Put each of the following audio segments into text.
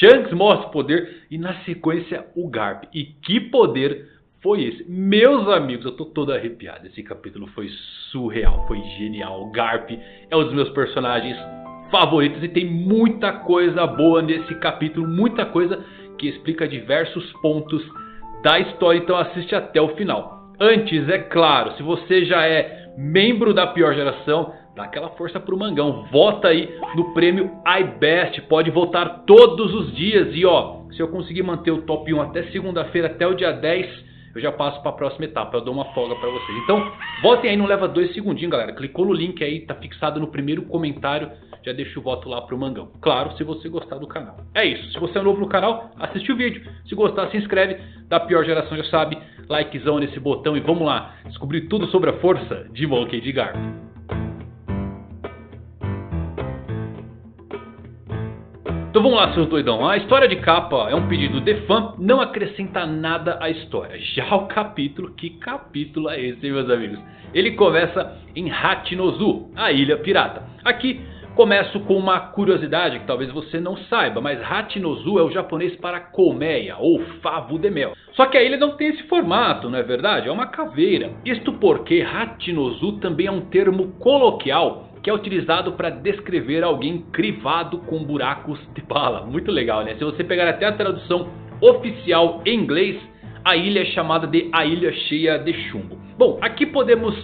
Shanks mostra o poder e na sequência o Garp. E que poder foi esse? Meus amigos, eu tô todo arrepiado. Esse capítulo foi surreal, foi genial. O Garp é um dos meus personagens favoritos e tem muita coisa boa nesse capítulo. Muita coisa que explica diversos pontos da história, então assiste até o final. Antes, é claro, se você já é membro da pior geração, dá aquela força pro Mangão. Vota aí no prêmio iBest. Pode votar todos os dias. E ó, se eu conseguir manter o top 1 até segunda-feira, até o dia 10, eu já passo para a próxima etapa. Eu dou uma folga para vocês. Então votem aí, não leva 2 segundinhos, galera. Clicou no link aí, tá fixado no primeiro comentário. Já deixa o voto lá pro Mangão. Claro, se você gostar do canal. É isso, se você é novo no canal, assiste o vídeo. Se gostar, se inscreve. Da pior geração já sabe, likezão nesse botão. E vamos lá, descobrir tudo sobre a força de Monkey D. Garp. Então vamos lá, seus doidão. A história de capa é um pedido de fã, não acrescenta nada à história. Já o capítulo, que capítulo é esse, meus amigos? Ele começa em Hachinozu, a ilha pirata. Aqui começo com uma curiosidade que talvez você não saiba, mas Hachinozu é o japonês para colmeia ou favo de mel. Só que a ilha não tem esse formato, não é verdade? É uma caveira. Isto porque Hachinozu também é um termo coloquial que é utilizado para descrever alguém crivado com buracos de bala. Muito legal, né? Se você pegar até a tradução oficial em inglês, a ilha é chamada de a ilha cheia de chumbo. Bom, aqui podemos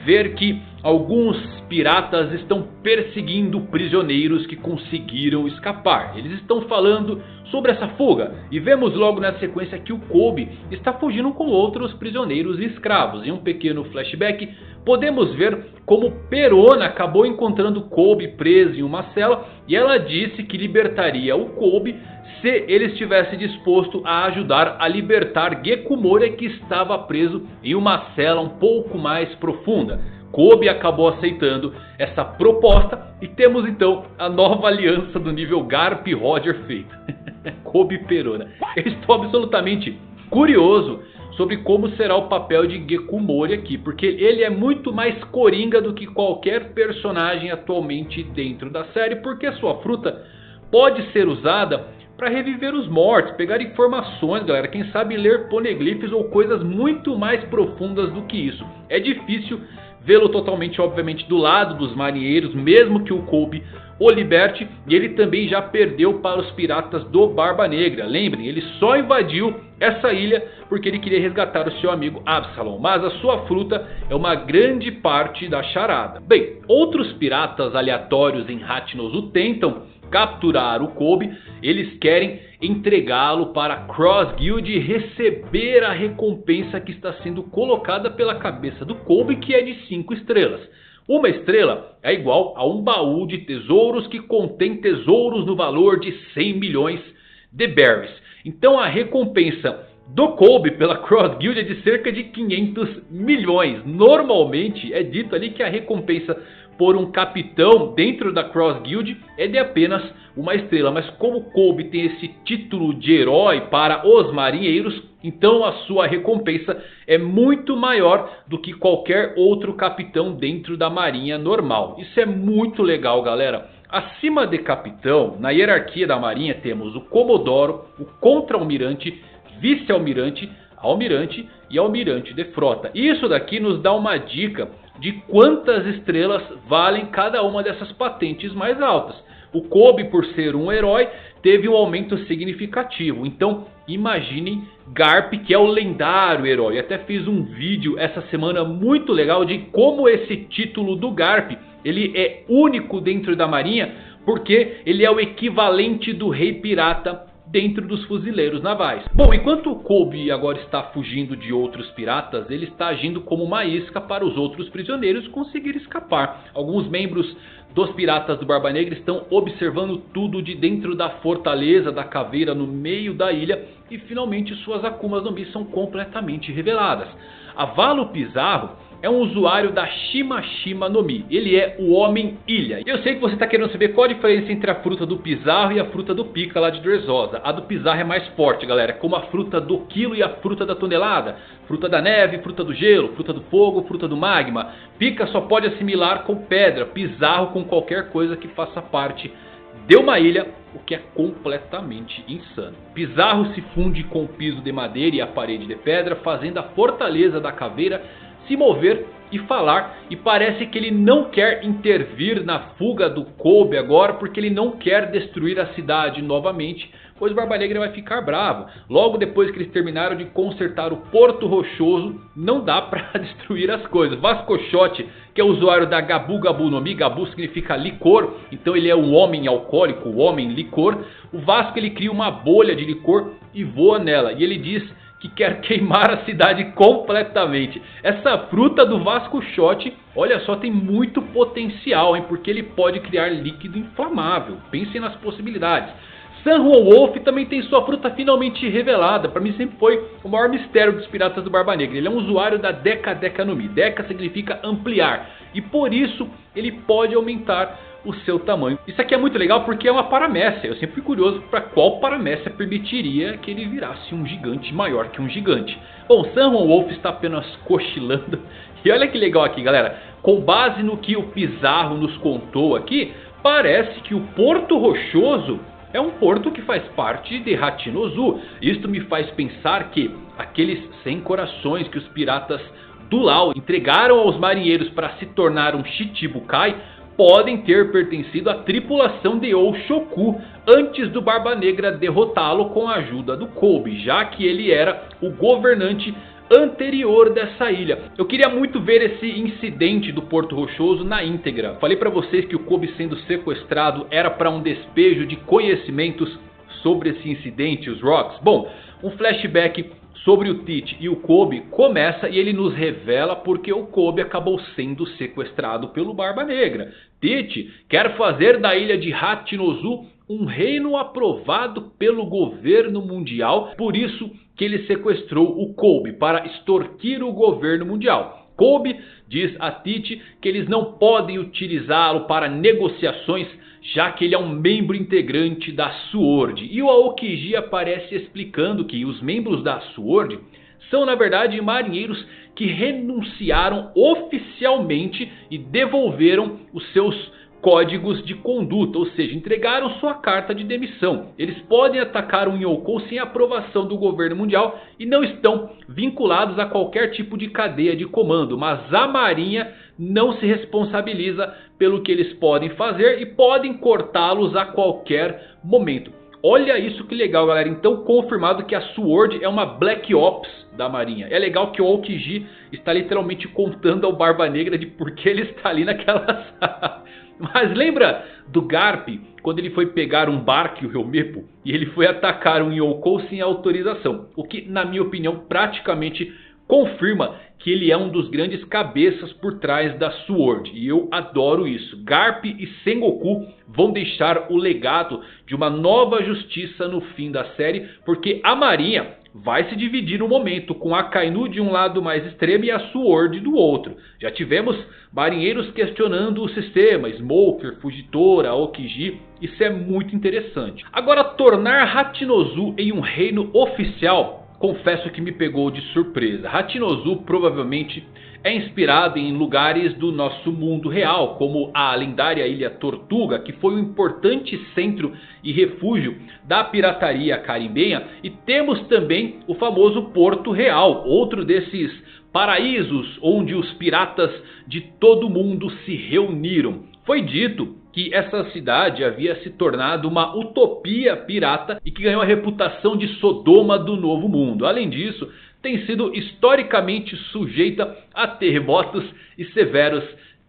ver que alguns piratas estão perseguindo prisioneiros que conseguiram escapar. Eles estão falando sobre essa fuga e vemos logo na sequência que o Kobe está fugindo com outros prisioneiros e escravos. Em um pequeno flashback podemos ver como Perona acabou encontrando Kobe preso em uma cela e ela disse que libertaria o Kobe se ele estivesse disposto a ajudar a libertar Gekumori, que estava preso em uma cela um pouco mais profunda. Kobe acabou aceitando essa proposta e temos então a nova aliança do nível Garp Roger feita. Kobe e Perona. Eu estou absolutamente curioso sobre como será o papel de Gekumori aqui, porque ele é muito mais coringa do que qualquer personagem atualmente dentro da série, porque sua fruta pode ser usada para reviver os mortos, pegar informações, galera, quem sabe ler poneglyphs ou coisas muito mais profundas do que isso. É difícil vê-lo totalmente, obviamente, do lado dos marinheiros, mesmo que o Kobe o liberte, e ele também já perdeu para os piratas do Barba Negra. Lembrem, ele só invadiu essa ilha porque ele queria resgatar o seu amigo Absalom, mas a sua fruta é uma grande parte da charada. Bem, outros piratas aleatórios em Hachinozu tentam capturar o Kobe. Eles querem entregá-lo para a Cross Guild e receber a recompensa que está sendo colocada pela cabeça do Kobe, que é de 5 estrelas. Uma estrela é igual a um baú de tesouros que contém tesouros no valor de 100 milhões de berries. Então a recompensa do Kobe pela Cross Guild é de cerca de 500 milhões. Normalmente é dito ali que a recompensa por um capitão dentro da Cross Guild é de apenas uma estrela. Mas como Kobe tem esse título de herói para os marinheiros, então a sua recompensa é muito maior do que qualquer outro capitão dentro da marinha normal. Isso é muito legal, galera. Acima de capitão, na hierarquia da marinha, temos o Comodoro, o contra-almirante, vice-almirante, almirante e almirante de frota. Isso daqui nos dá uma dica de quantas estrelas valem cada uma dessas patentes mais altas. O Kobe, por ser um herói, teve um aumento significativo. Então imaginem Garp, que é o lendário herói. Eu até fiz um vídeo essa semana muito legal de como esse título do Garp ele é único dentro da marinha, porque ele é o equivalente do rei pirata dentro dos fuzileiros navais. Bom, enquanto o Kobe agora está fugindo de outros piratas, ele está agindo como uma isca para os outros prisioneiros conseguir escapar. Alguns membros dos piratas do Barba Negra estão observando tudo de dentro da fortaleza da caveira no meio da ilha e finalmente suas Akumas no Mi são completamente reveladas. Avalo Pizarro é um usuário da Shima Shima no Mi. Ele é o Homem-Ilha. E eu sei que você está querendo saber qual a diferença entre a fruta do Pizarro e a fruta do Pika lá de Dressrosa. A do Pizarro é mais forte, galera. Como a fruta do quilo e a fruta da tonelada. Fruta da neve, fruta do gelo, fruta do fogo, fruta do magma. Pika só pode assimilar com pedra. Pizarro com qualquer coisa que faça parte de uma ilha o que é completamente insano. Pizarro se funde com o piso de madeira e a parede de pedra, fazendo a fortaleza da caveira se mover e falar, e parece que ele não quer intervir na fuga do Kobe agora, porque ele não quer destruir a cidade novamente, pois o Barba Negra vai ficar bravo. Logo depois que eles terminaram de consertar o Porto Rochoso, não dá pra destruir as coisas. Vascochote, que é usuário da Gabu Gabu no Mi, Gabu significa licor, então ele é um homem alcoólico, o homem licor. O Vasco ele cria uma bolha de licor e voa nela, e ele diz que quer queimar a cidade completamente. Essa fruta do Vascochote, olha só, tem muito potencial, hein? Porque ele pode criar líquido inflamável. Pensem nas possibilidades. San Juan Wolf também tem sua fruta finalmente revelada. Para mim sempre foi o maior mistério dos piratas do Barba Negra. Ele é um usuário da Deca Deca no Mi. Deca significa ampliar, e por isso ele pode aumentar o seu tamanho. Isso aqui é muito legal porque é uma paramécia. Eu sempre fui curioso para qual paramécia permitiria que ele virasse um gigante maior que um gigante. Bom, San Juan Wolf está apenas cochilando. E olha que legal aqui, galera. Com base no que o Pizarro nos contou aqui, parece que o Porto Rochoso é um porto que faz parte de Hachinozu. Isto me faz pensar que aqueles 100 corações que os piratas do Lau entregaram aos marinheiros para se tornar um Shichibukai podem ter pertencido à tripulação de Oshoku antes do Barba Negra derrotá-lo com a ajuda do Kobe, já que ele era o governante anterior dessa ilha. Eu queria muito ver esse incidente do Porto Rochoso na íntegra. Falei pra vocês que o Kobe sendo sequestrado era para um despejo de conhecimentos sobre esse incidente, os Rocks. Bom, um flashback sobre o Tite e o Kobe começa e ele nos revela porque o Kobe acabou sendo sequestrado pelo Barba Negra. Tite quer fazer da ilha de Hachinozu um reino aprovado pelo governo mundial, por isso que ele sequestrou o Kobe para extorquir o governo mundial. Kobe diz a Tite que eles não podem utilizá-lo para negociações, já que ele é um membro integrante da SWORD. E o Aokiji aparece explicando que os membros da SWORD são na verdade marinheiros que renunciaram oficialmente e devolveram os seus códigos de conduta, ou seja, entregaram sua carta de demissão. Eles podem atacar um Yonkou sem aprovação do governo mundial e não estão vinculados a qualquer tipo de cadeia de comando, mas a marinha não se responsabiliza pelo que eles podem fazer e podem cortá-los a qualquer momento. Olha isso que legal, galera. Então confirmado que a SWORD é uma Black Ops da marinha. É legal que o Aokiji está literalmente contando ao Barba Negra de por que ele está ali naquela sala. Mas lembra do Garp, quando ele foi pegar um barco, o Helmepo, e ele foi atacar um Yonkou sem autorização? O que, na minha opinião, praticamente confirma que ele é um dos grandes cabeças por trás da SWORD. E eu adoro isso. Garp e Sengoku vão deixar o legado de uma nova justiça no fim da série, porque a marinha vai se dividir no momento, com a Akainu de um lado mais extremo e a SWORD do outro. Já tivemos marinheiros questionando o sistema, Smoker, Fujitora, Aokiji. Isso é muito interessante. Agora, tornar Hachinozu em um reino oficial, confesso que me pegou de surpresa. Hachinozu provavelmente é inspirado em lugares do nosso mundo real, como a lendária Ilha Tortuga, que foi um importante centro e refúgio da pirataria carimbenha. E temos também o famoso Porto Real, outro desses paraísos onde os piratas de todo o mundo se reuniram. Foi dito que essa cidade havia se tornado uma utopia pirata e que ganhou a reputação de Sodoma do Novo Mundo. Além disso, tem sido historicamente sujeita a terremotos e severos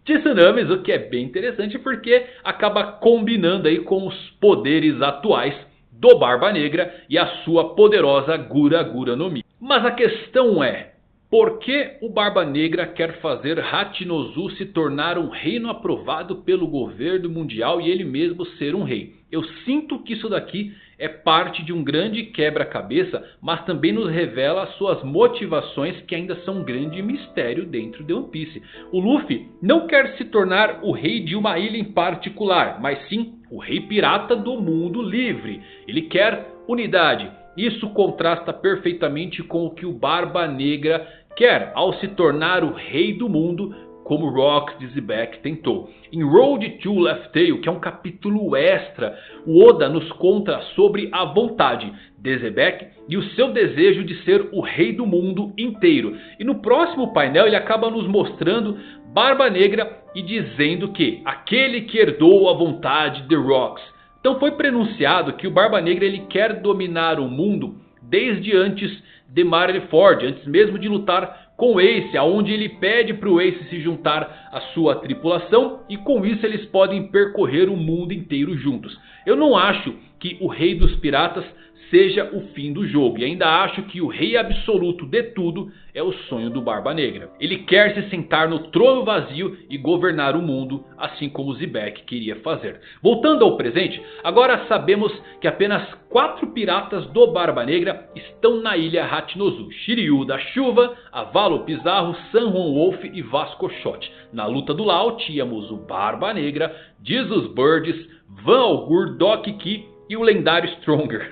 tsunamis, o que é bem interessante porque acaba combinando aí com os poderes atuais do Barba Negra e a sua poderosa Gura Gura no Mi. Mas a questão é: por que o Barba Negra quer fazer Hachinozu se tornar um reino aprovado pelo governo mundial e ele mesmo ser um rei? Eu sinto que isso daqui é parte de um grande quebra-cabeça, mas também nos revela as suas motivações, que ainda são um grande mistério dentro de One Piece. O Luffy não quer se tornar o rei de uma ilha em particular, mas sim o rei pirata do mundo livre. Ele quer unidade. Isso contrasta perfeitamente com o que o Barba Negra quer ao se tornar o rei do mundo como Rox de Xebec tentou. Em Road to Laugh Tale, que é um capítulo extra, o Oda nos conta sobre a vontade de Xebec e o seu desejo de ser o rei do mundo inteiro. E no próximo painel ele acaba nos mostrando Barba Negra e dizendo que aquele que herdou a vontade de Rox. Então foi pronunciado que o Barba Negra ele quer dominar o mundo desde antes de Marineford, antes mesmo de lutar com o Ace, aonde ele pede para o Ace se juntar à sua tripulação e com isso eles podem percorrer o mundo inteiro juntos. Eu não acho que o Rei dos Piratas seja o fim do jogo, e ainda acho que o rei absoluto de tudo é o sonho do Barba Negra. Ele quer se sentar no trono vazio e governar o mundo, assim como Xebec queria fazer. Voltando ao presente, agora sabemos que apenas 4 piratas do Barba Negra estão na ilha Hachinozu: Shiryu da Chuva, Avalo Pizarro, San Juan Wolf e Vasco Shot. Na luta do Lao tínhamos o Barba Negra, Jesus Birds, Van Augur, Doc Ki e o lendário Stronger.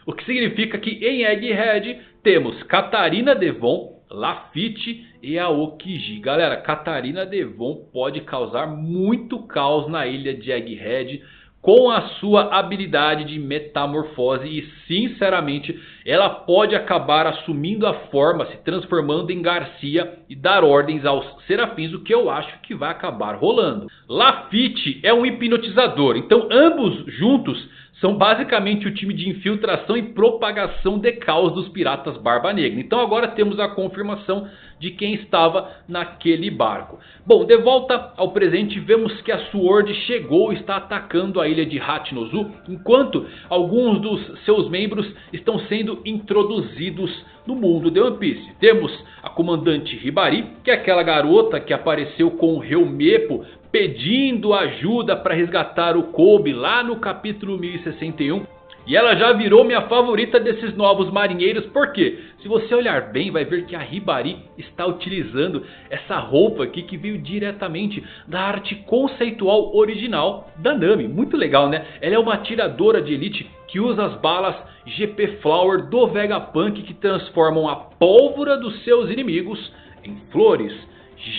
O que significa que em Egghead temos Catarina Devon, Lafitte e Aokiji. Galera, Catarina Devon pode causar muito caos na ilha de Egghead com a sua habilidade de metamorfose. E sinceramente ela pode acabar assumindo a forma, se transformando em Garcia e dar ordens aos serafins, o que eu acho que vai acabar rolando. Lafitte é um hipnotizador, então ambos juntos são basicamente o time de infiltração e propagação de caos dos piratas Barba Negra. Então agora temos a confirmação de quem estava naquele barco. Bom, de volta ao presente, vemos que a Sword chegou e está atacando a ilha de Hachinozu, enquanto alguns dos seus membros estão sendo introduzidos no mundo de One Piece. Temos a comandante Hibari, que é aquela garota que apareceu com o Helmepo pedindo ajuda para resgatar o Kobe lá no capítulo 1061. E ela já virou minha favorita desses novos marinheiros, porque se você olhar bem vai ver que a Hibari está utilizando essa roupa aqui que veio diretamente da arte conceitual original da Nami. Muito legal, né? Ela é uma atiradora de elite que usa as balas GP Flower do Vegapunk, que transformam a pólvora dos seus inimigos em flores.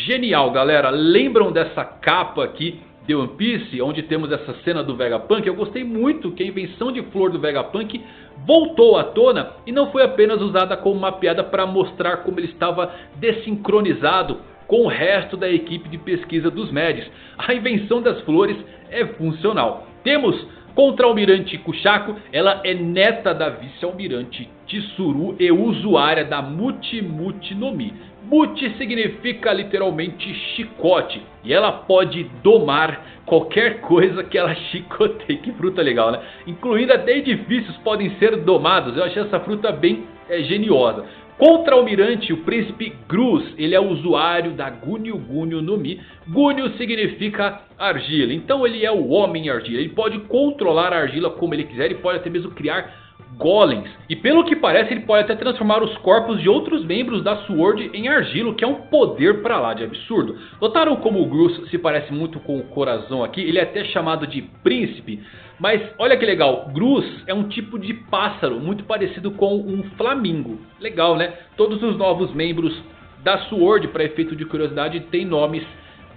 Genial, galera. Lembram dessa capa aqui de One Piece, onde temos essa cena do Vegapunk? Eu gostei muito que a invenção de flor do Vegapunk voltou à tona e não foi apenas usada como uma piada para mostrar como ele estava desincronizado com o resto da equipe de pesquisa dos Médios. A invenção das flores é funcional. Temos Contra-Almirante Kushako, ela é neta da vice-almirante Tsuru e usuária da Muti Muti no Mi. Muti significa literalmente chicote, e ela pode domar qualquer coisa que ela chicoteie. Que fruta legal, né? Incluindo até edifícios podem ser domados. Eu achei essa fruta bem geniosa. Contra-Almirante, o príncipe Gruz, ele é usuário da Gunyu Gunyu no Mi. Gunyu significa argila, então ele é o homem argila. Ele pode controlar a argila como ele quiser e pode até mesmo criar golems. E pelo que parece ele pode até transformar os corpos de outros membros da Sword em argila, o que é um poder pra lá de absurdo. Notaram como o Gruz se parece muito com o Corazon aqui? Ele é até chamado de príncipe. Mas olha que legal, Gruz é um tipo de pássaro muito parecido com um flamingo. Legal, né? Todos os novos membros da Sword, para efeito de curiosidade, têm nomes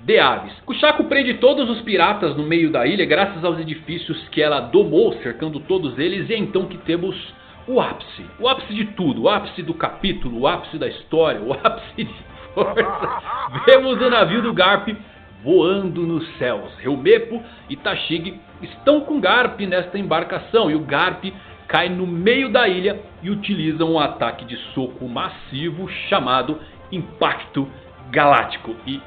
de aves. Kushako prende todos os piratas no meio da ilha graças aos edifícios que ela domou, cercando todos eles. E é então que temos o ápice de tudo, o ápice do capítulo, o ápice da história, o ápice de força. Vemos o navio do Garp voando nos céus. Helmepo e Tashig estão com Garp nesta embarcação, e o Garp cai no meio da ilha e utiliza um ataque de soco massivo chamado Impacto Galáctico. E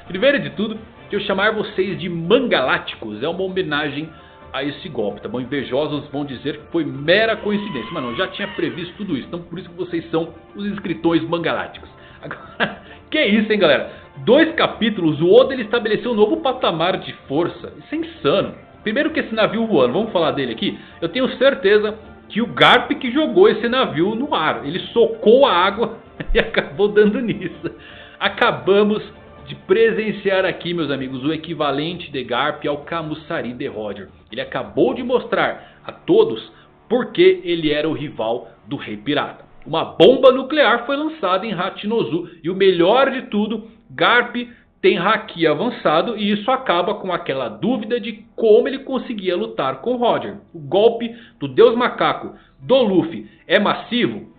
primeiro de tudo, eu chamar vocês de mangaláticos é uma homenagem a esse golpe, tá bom? Invejosos vão dizer que foi mera coincidência, mas não, eu já tinha previsto tudo isso, então por isso que vocês são os inscritores mangaláticos. Agora, que isso, hein, galera? 2 capítulos, o Oda ele estabeleceu um novo patamar de força. Isso é insano. Primeiro que esse navio voando, vamos falar dele aqui. Eu tenho certeza que o Garp que jogou esse navio no ar. Ele socou a água e acabou dando nisso. Acabamos de presenciar aqui, meus amigos, o equivalente de Garp ao Camussari de Roger. Ele acabou de mostrar a todos porque ele era o rival do Rei Pirata. Uma bomba nuclear foi lançada em Hachinozu e o melhor de tudo, Garp tem haki avançado e isso acaba com aquela dúvida de como ele conseguia lutar com Roger. O golpe do Deus Macaco do Luffy é massivo?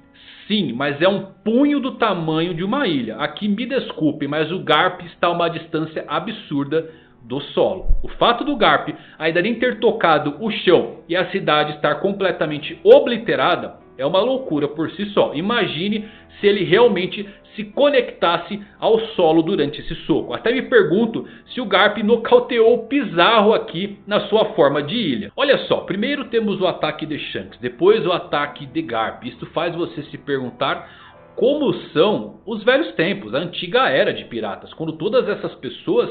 Sim, mas é um punho do tamanho de uma ilha. Aqui me desculpem, mas o Garp está a uma distância absurda do solo. O fato do Garp ainda nem ter tocado o chão e a cidade estar completamente obliterada é uma loucura por si só. Imagine se ele realmente se conectasse ao solo durante esse soco. Até me pergunto se o Garp nocauteou o Pizarro aqui na sua forma de ilha. Olha só, primeiro temos o ataque de Shanks, depois o ataque de Garp. Isto faz você se perguntar como são os velhos tempos, a antiga era de piratas, quando todas essas pessoas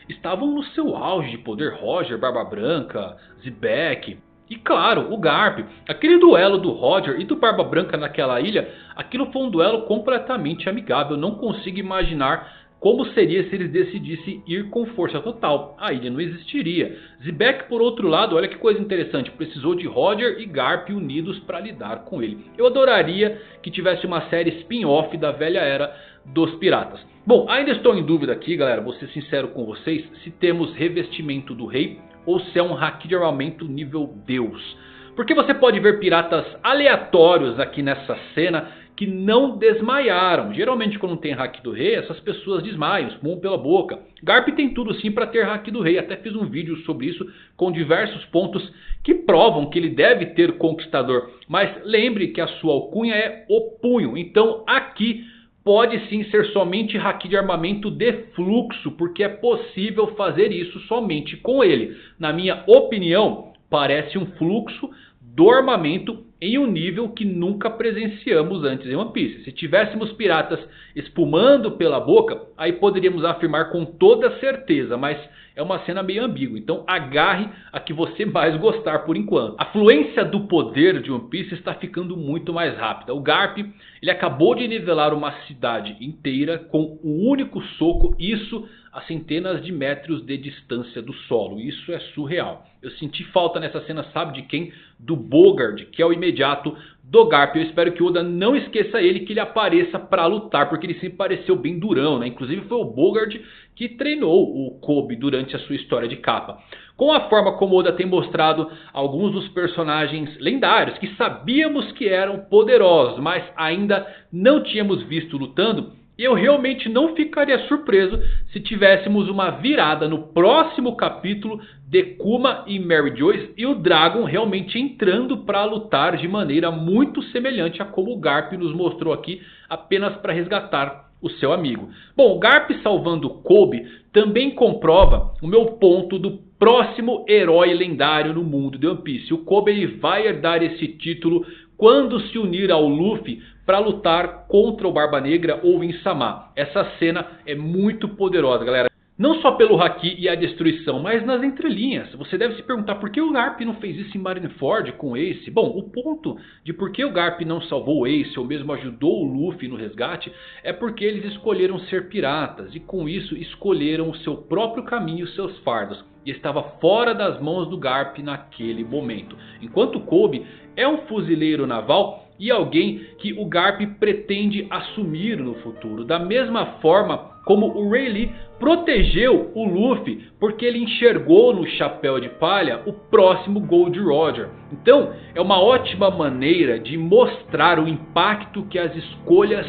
estavam no seu auge de poder. Roger, Barba Branca, Zebek e claro, o Garp. Aquele duelo do Roger e do Barba Branca naquela ilha, aquilo foi um duelo completamente amigável. Eu não consigo imaginar como seria se eles decidissem ir com força total. A ilha não existiria. Zebek, por outro lado, olha que coisa interessante, precisou de Roger e Garp unidos para lidar com ele. Eu adoraria que tivesse uma série spin-off da velha era dos piratas. Bom, ainda estou em dúvida aqui, galera, vou ser sincero com vocês, se temos revestimento do rei ou se é um haki de armamento nível Deus. Porque você pode ver piratas aleatórios aqui nessa cena que não desmaiaram. Geralmente quando tem haki do rei, essas pessoas desmaiam, espumam pela boca. Garp tem tudo sim para ter haki do rei. Até fiz um vídeo sobre isso com diversos pontos que provam que ele deve ter conquistador. Mas lembre que a sua alcunha é o punho. Então aqui pode sim ser somente haki de armamento de fluxo, porque é possível fazer isso somente com ele. Na minha opinião, parece um fluxo do armamento em um nível que nunca presenciamos antes em One Piece. Se tivéssemos piratas espumando pela boca, aí poderíamos afirmar com toda certeza, mas é uma cena meio ambígua. Então agarre a que você mais gostar por enquanto. A fluência do poder de One Piece está ficando muito mais rápida. O Garp, ele acabou de nivelar uma cidade inteira com um único soco. Isso a centenas de metros de distância do solo. Isso é surreal. Eu senti falta nessa cena, sabe de quem? Do Bogard, que é o imediato do Garp. Eu espero que Oda não esqueça ele, que ele apareça para lutar, porque ele sempre pareceu bem durão, né? Inclusive foi o Bogard que treinou o Kobe durante a sua história de capa. Com a forma como Oda tem mostrado alguns dos personagens lendários, que sabíamos que eram poderosos, mas ainda não tínhamos visto lutando, eu realmente não ficaria surpreso se tivéssemos uma virada no próximo capítulo de Kuma e Mary Joyce e o Dragon realmente entrando para lutar de maneira muito semelhante a como o Garp nos mostrou aqui, apenas para resgatar o seu amigo. Bom, o Garp salvando Kobe também comprova o meu ponto do próximo herói lendário no mundo de One Piece. O Kobe ele vai herdar esse título quando se unir ao Luffy para lutar contra o Barba Negra ou Insama. Essa cena é muito poderosa, galera. Não só pelo haki e a destruição, mas nas entrelinhas. Você deve se perguntar por que o Garp não fez isso em Marineford com o Ace. Bom, o ponto de por que o Garp não salvou o Ace ou mesmo ajudou o Luffy no resgate é porque eles escolheram ser piratas e com isso escolheram o seu próprio caminho e os seus fardos. E estava fora das mãos do Garp naquele momento. Enquanto Kobe é um fuzileiro naval e alguém que o Garp pretende assumir no futuro. Da mesma forma como o Rayleigh protegeu o Luffy porque ele enxergou no Chapéu de Palha o próximo Gold Roger. Então é uma ótima maneira de mostrar o impacto que as escolhas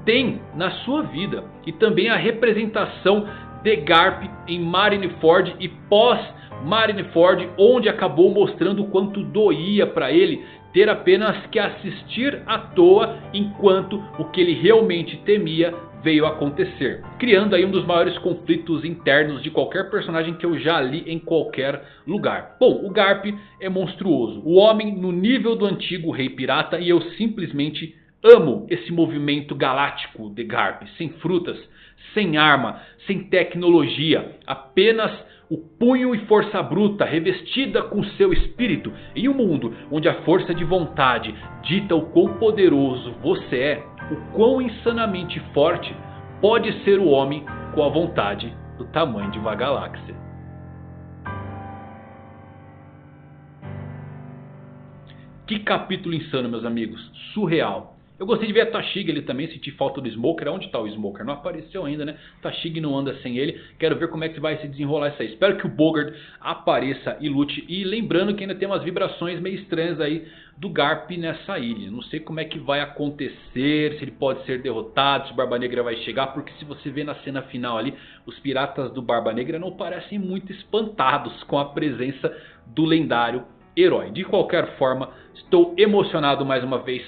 têm na sua vida. E também a representação de Garp em Marineford e pós Marineford, onde acabou mostrando o quanto doía para ele ter apenas que assistir à toa enquanto o que ele realmente temia veio a acontecer, criando aí um dos maiores conflitos internos de qualquer personagem que eu já li em qualquer lugar. Bom, o Garp é monstruoso, o homem no nível do antigo Rei Pirata, e eu simplesmente amo esse movimento galáctico de Garp, sem frutas, sem arma, sem tecnologia, apenas o punho e força bruta revestida com seu espírito. Em um mundo onde a força de vontade dita o quão poderoso você é, o quão insanamente forte pode ser o homem com a vontade do tamanho de uma galáxia. Que capítulo insano, meus amigos, surreal. Eu gostei de ver a Tashig ali também, senti falta do Smoker. Onde está o Smoker? Não apareceu ainda, né? Tashig não anda sem ele. Quero ver como é que vai se desenrolar isso aí. Espero que o Bogard apareça e lute. E lembrando que ainda tem umas vibrações meio estranhas aí do Garp nessa ilha. Não sei como é que vai acontecer, se ele pode ser derrotado, se o Barba Negra vai chegar. Porque se você vê na cena final ali, os piratas do Barba Negra não parecem muito espantados com a presença do lendário herói. De qualquer forma, estou emocionado mais uma vez